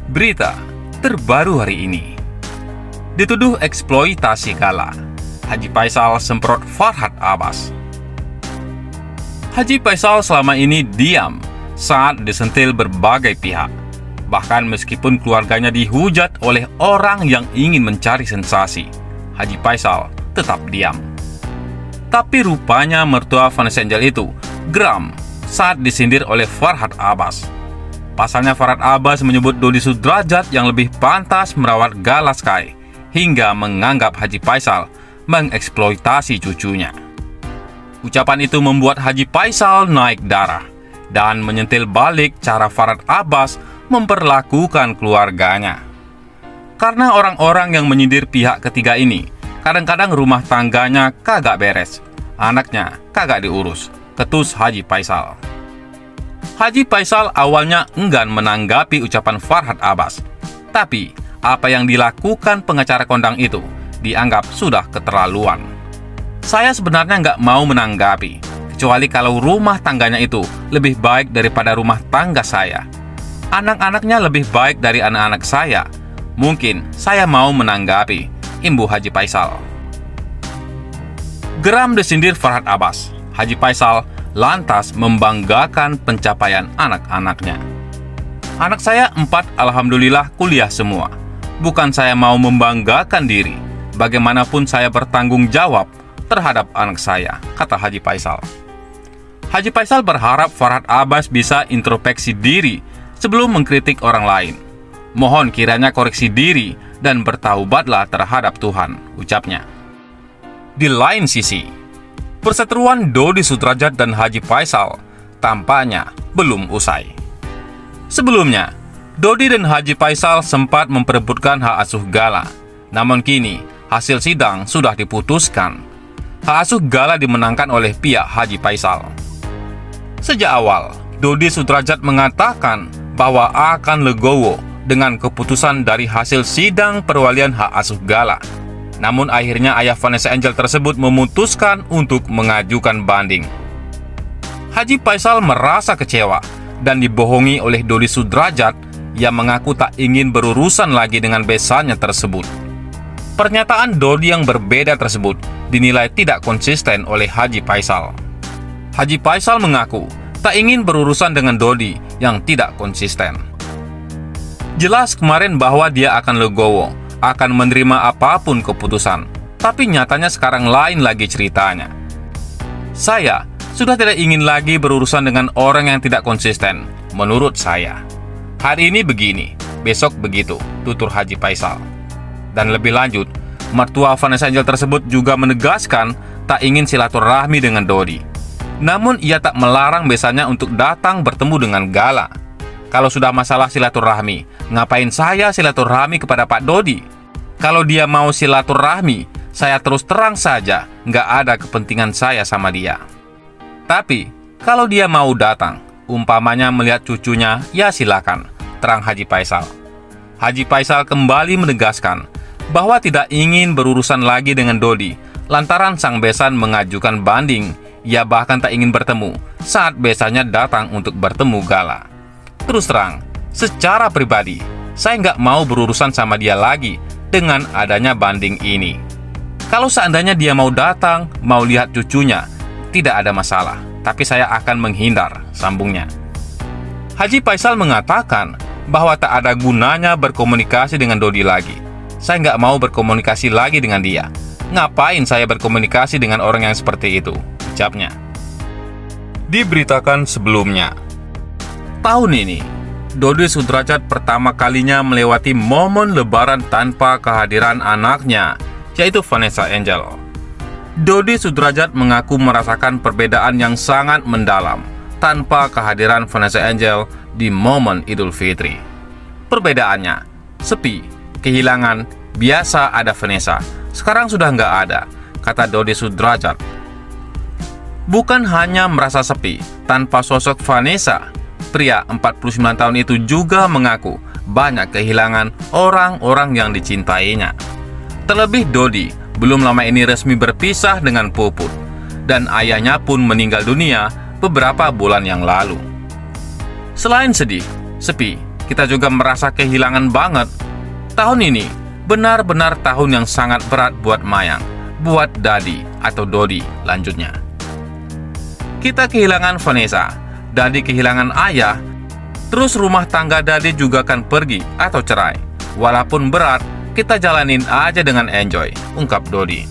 Berita terbaru hari ini. Dituduh eksploitasi Gala, Haji Faisal semprot Farhad Abbas. Haji Faisal selama ini diam saat disentil berbagai pihak. Bahkan meskipun keluarganya dihujat oleh orang yang ingin mencari sensasi, Haji Faisal tetap diam. Tapi rupanya mertua Vanessa Angel itu geram saat disindir oleh Farhad Abbas. Pasalnya Farhad Abbas menyebut Dodi Sudrajat yang lebih pantas merawat Gala Sky, hingga menganggap Haji Faisal mengeksploitasi cucunya. Ucapan itu membuat Haji Faisal naik darah dan menyentil balik cara Farhad Abbas memperlakukan keluarganya. Karena orang-orang yang menyindir pihak ketiga ini, kadang-kadang rumah tangganya kagak beres, anaknya kagak diurus, ketus Haji Faisal. Haji Faisal awalnya enggan menanggapi ucapan Farhad Abbas. Tapi, apa yang dilakukan pengacara kondang itu dianggap sudah keterlaluan. Saya sebenarnya nggak mau menanggapi, kecuali kalau rumah tangganya itu lebih baik daripada rumah tangga saya. Anak-anaknya lebih baik dari anak-anak saya. Mungkin saya mau menanggapi, imbuh Haji Faisal. Geram disindir Farhad Abbas, Haji Faisal lantas membanggakan pencapaian anak-anaknya. Anak saya 4 alhamdulillah kuliah semua. Bukan saya mau membanggakan diri, bagaimanapun saya bertanggung jawab terhadap anak saya, kata Haji Faisal. Haji Faisal berharap Farhad Abbas bisa introspeksi diri sebelum mengkritik orang lain. Mohon kiranya koreksi diri dan bertaubatlah terhadap Tuhan, ucapnya. Di lain sisi, perseteruan Dodi Sudrajat dan Haji Faisal tampaknya belum usai. Sebelumnya, Dodi dan Haji Faisal sempat memperebutkan hak asuh Gala. Namun kini, hasil sidang sudah diputuskan. Hak asuh Gala dimenangkan oleh pihak Haji Faisal. Sejak awal, Dodi Sudrajat mengatakan bahwa akan legowo dengan keputusan dari hasil sidang perwalian hak asuh Gala. Namun akhirnya ayah Vanessa Angel tersebut memutuskan untuk mengajukan banding. Haji Faisal merasa kecewa dan dibohongi oleh Dodi Sudrajat yang mengaku tak ingin berurusan lagi dengan besannya tersebut. Pernyataan Dodi yang berbeda tersebut dinilai tidak konsisten oleh Haji Faisal. Haji Faisal mengaku tak ingin berurusan dengan Dodi yang tidak konsisten. Jelas kemarin bahwa dia akan legowo, akan menerima apapun keputusan, tapi nyatanya sekarang lain lagi ceritanya. Saya sudah tidak ingin lagi berurusan dengan orang yang tidak konsisten, menurut saya. Hari ini begini, besok begitu, tutur Haji Faisal. Dan lebih lanjut, mertua Vanessa Angel tersebut juga menegaskan tak ingin silaturahmi dengan Dodi. Namun ia tak melarang besannya untuk datang bertemu dengan Gala. Kalau sudah masalah silaturahmi, ngapain saya silaturahmi kepada Pak Dodi? Kalau dia mau silaturahmi, saya terus terang saja, nggak ada kepentingan saya sama dia. Tapi, kalau dia mau datang, umpamanya melihat cucunya, ya silakan, terang Haji Faisal. Haji Faisal kembali menegaskan bahwa tidak ingin berurusan lagi dengan Dodi, lantaran sang besan mengajukan banding. Ia bahkan tak ingin bertemu saat besannya datang untuk bertemu Gala. Terus terang, secara pribadi, saya nggak mau berurusan sama dia lagi dengan adanya banding ini. Kalau seandainya dia mau datang, mau lihat cucunya, tidak ada masalah, tapi saya akan menghindar, sambungnya. Haji Faisal mengatakan bahwa tak ada gunanya berkomunikasi dengan Dodi lagi. Saya nggak mau berkomunikasi lagi dengan dia. Ngapain saya berkomunikasi dengan orang yang seperti itu, ucapnya. Diberitakan sebelumnya, tahun ini, Dodi Sudrajat pertama kalinya melewati momen lebaran tanpa kehadiran anaknya, yaitu Vanessa Angel. Dodi Sudrajat mengaku merasakan perbedaan yang sangat mendalam tanpa kehadiran Vanessa Angel di momen Idul Fitri. Perbedaannya, sepi, kehilangan, biasa ada Vanessa, sekarang sudah nggak ada, kata Dodi Sudrajat. Bukan hanya merasa sepi tanpa sosok Vanessa, pria 49 tahun itu juga mengaku banyak kehilangan orang-orang yang dicintainya. Terlebih Dodi belum lama ini resmi berpisah dengan Puput, dan ayahnya pun meninggal dunia beberapa bulan yang lalu. Selain sedih, sepi, kita juga merasa kehilangan banget. Tahun ini benar-benar tahun yang sangat berat buat Mayang, buat Dadi atau Dodi lanjutnya. Kita kehilangan Vanessa, Dadi kehilangan ayah, terus rumah tangga Dadi juga akan pergi atau cerai. Walaupun berat, kita jalanin aja dengan enjoy, ungkap Dodi.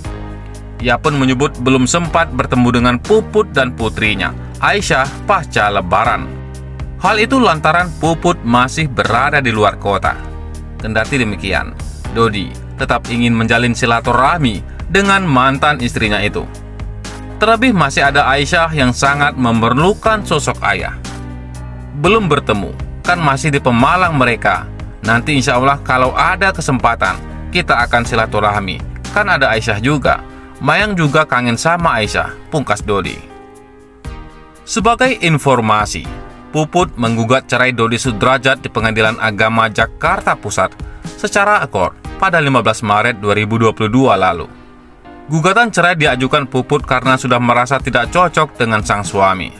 Ia pun menyebut belum sempat bertemu dengan Puput dan putrinya, Aisyah, pasca Lebaran. Hal itu lantaran Puput masih berada di luar kota. Kendati demikian, Dodi tetap ingin menjalin silaturahmi dengan mantan istrinya itu. Terlebih masih ada Aisyah yang sangat memerlukan sosok ayah. Belum bertemu, kan masih di Pemalang mereka. Nanti insya Allah kalau ada kesempatan, kita akan silaturahmi. Kan ada Aisyah juga. Mayang juga kangen sama Aisyah, pungkas Dodi. Sebagai informasi, Puput menggugat cerai Dodi Sudrajat di Pengadilan Agama Jakarta Pusat secara akord pada 15 Maret 2022 lalu. Gugatan cerai diajukan Puput karena sudah merasa tidak cocok dengan sang suami.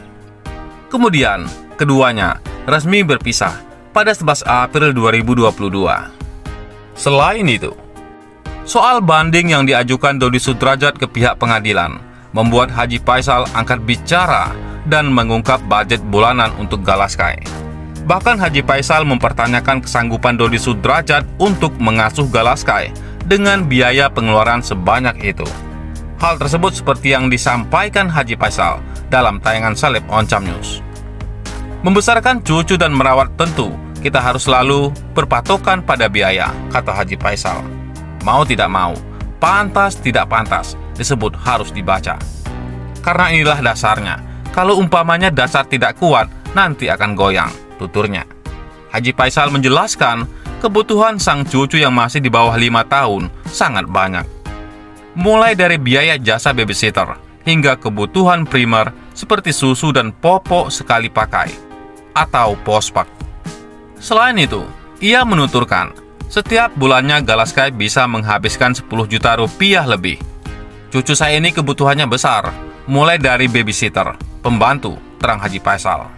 Kemudian, keduanya resmi berpisah pada 11 April 2022. Selain itu, soal banding yang diajukan Dodi Sudrajat ke pihak pengadilan membuat Haji Faisal angkat bicara dan mengungkap budget bulanan untuk Galaskai. Bahkan Haji Faisal mempertanyakan kesanggupan Dodi Sudrajat untuk mengasuh Galaskai dengan biaya pengeluaran sebanyak itu. Hal tersebut seperti yang disampaikan Haji Faisal dalam tayangan Seleb Oncam News. Membesarkan cucu dan merawat tentu kita harus selalu berpatokan pada biaya, kata Haji Faisal. Mau tidak mau, pantas tidak pantas disebut harus dibaca. Karena inilah dasarnya. Kalau umpamanya dasar tidak kuat, nanti akan goyang, tuturnya. Haji Faisal menjelaskan kebutuhan sang cucu yang masih di bawah 5 tahun sangat banyak. Mulai dari biaya jasa babysitter hingga kebutuhan primer seperti susu dan popok sekali pakai atau pospak. Selain itu, ia menuturkan setiap bulannya Galaskai bisa menghabiskan 10 juta rupiah lebih. Cucu saya ini kebutuhannya besar, mulai dari babysitter, pembantu, terang Haji Faisal.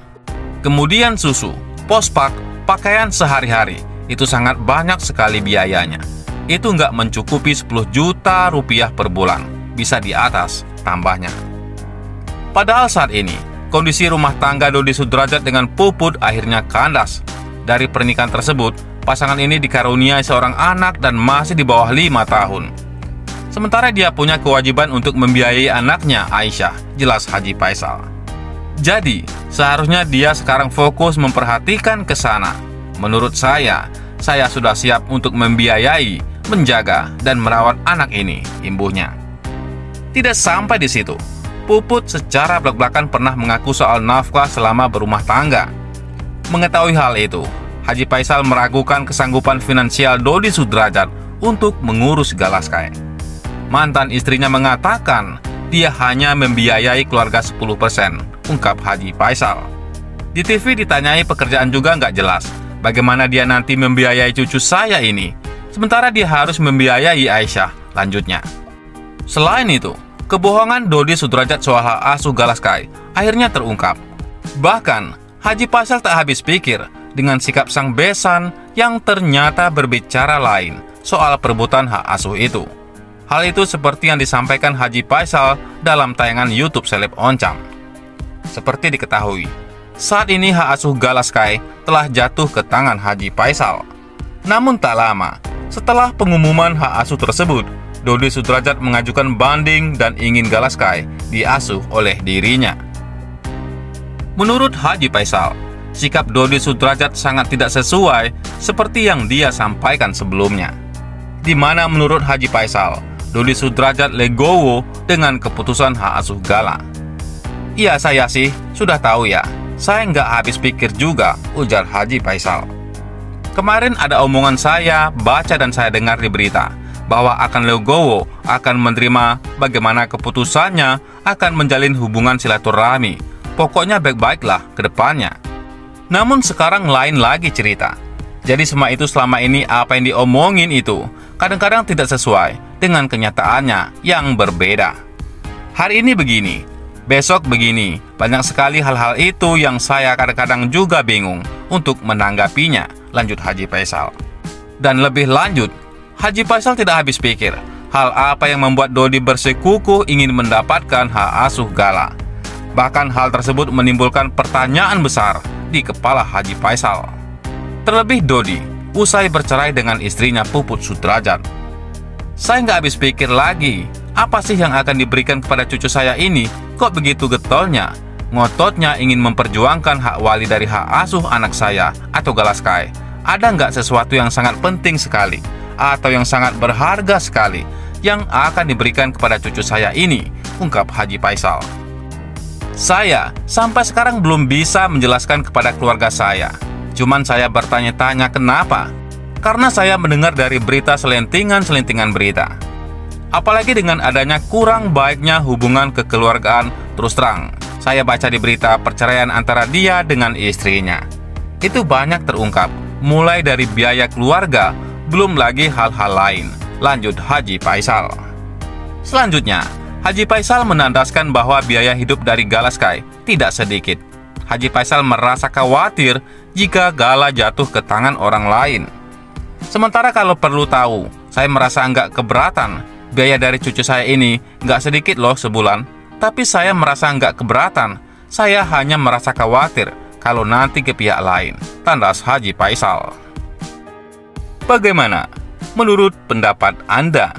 Kemudian susu, pospak, pakaian sehari-hari, itu sangat banyak sekali biayanya. Itu nggak mencukupi 10 juta rupiah per bulan, bisa di atas, tambahnya. Padahal saat ini, kondisi rumah tangga Dodi Sudrajat dengan Puput akhirnya kandas. Dari pernikahan tersebut, pasangan ini dikaruniai seorang anak dan masih di bawah 5 tahun. Sementara dia punya kewajiban untuk membiayai anaknya, Aisyah, jelas Haji Faisal. Jadi, seharusnya dia sekarang fokus memperhatikan ke sana. Menurut saya sudah siap untuk membiayai, menjaga, dan merawat anak ini, imbuhnya. Tidak sampai di situ, Puput secara belak-belakan pernah mengaku soal nafkah selama berumah tangga. Mengetahui hal itu, Haji Faisal meragukan kesanggupan finansial Dodi Sudrajat untuk mengurus Galaskai. Mantan istrinya mengatakan dia hanya membiayai keluarga 10%, ungkap Haji Faisal. Di TV ditanyai pekerjaan juga nggak jelas, bagaimana dia nanti membiayai cucu saya ini, sementara dia harus membiayai Aisyah, lanjutnya. Selain itu, kebohongan Dodi Sudrajat soal hak asuh Galaskai akhirnya terungkap. Bahkan, Haji Faisal tak habis pikir dengan sikap sang besan yang ternyata berbicara lain soal perebutan hak asuh itu. Hal itu seperti yang disampaikan Haji Faisal dalam tayangan YouTube Seleb Oncam. Seperti diketahui, saat ini hak asuh Galaskai telah jatuh ke tangan Haji Faisal. Namun tak lama, setelah pengumuman hak asuh tersebut, Dodi Sudrajat mengajukan banding dan ingin Galaskai diasuh oleh dirinya. Menurut Haji Faisal, sikap Dodi Sudrajat sangat tidak sesuai seperti yang dia sampaikan sebelumnya. Di mana menurut Haji Faisal, Dodi Sudrajat legowo dengan keputusan hak asuh Gala. Iya saya sih sudah tahu ya, saya nggak habis pikir juga, ujar Haji Faisal. Kemarin ada omongan saya, baca dan saya dengar di berita, bahwa akan legowo akan menerima bagaimana keputusannya akan menjalin hubungan silaturahmi. Pokoknya baik-baiklah ke depannya. Namun sekarang lain lagi cerita. Jadi semua itu selama ini apa yang diomongin itu kadang-kadang tidak sesuai dengan kenyataannya yang berbeda. Hari ini begini, Besok begini, banyak sekali hal-hal itu yang saya kadang-kadang juga bingung untuk menanggapinya, lanjut Haji Faisal. Dan lebih lanjut, Haji Faisal tidak habis pikir, hal apa yang membuat Dodi bersikukuh ingin mendapatkan hak asuh Gala. Bahkan hal tersebut menimbulkan pertanyaan besar di kepala Haji Faisal. Terlebih Dodi, usai bercerai dengan istrinya Puput Sudrajat. Saya nggak habis pikir lagi, apa sih yang akan diberikan kepada cucu saya ini? Kok begitu getolnya? Ngototnya ingin memperjuangkan hak wali dari hak asuh anak saya atau Gala Sky. Ada nggak sesuatu yang sangat penting sekali atau yang sangat berharga sekali yang akan diberikan kepada cucu saya ini? Ungkap Haji Faisal. Saya sampai sekarang belum bisa menjelaskan kepada keluarga saya. Cuman saya bertanya-tanya kenapa? Karena saya mendengar dari berita selentingan-selentingan berita. Apalagi dengan adanya kurang baiknya hubungan kekeluargaan, terus terang saya baca di berita perceraian antara dia dengan istrinya. Itu banyak terungkap, mulai dari biaya keluarga, belum lagi hal-hal lain, lanjut Haji Faisal. Selanjutnya, Haji Faisal menandaskan bahwa biaya hidup dari Gala Sky tidak sedikit. Haji Faisal merasa khawatir jika Gala jatuh ke tangan orang lain. Sementara kalau perlu tahu, saya merasa nggak keberatan. Biaya dari cucu saya ini nggak sedikit loh sebulan. Tapi saya merasa nggak keberatan. Saya hanya merasa khawatir kalau nanti ke pihak lain, tandas Haji Faisal. Bagaimana menurut pendapat Anda?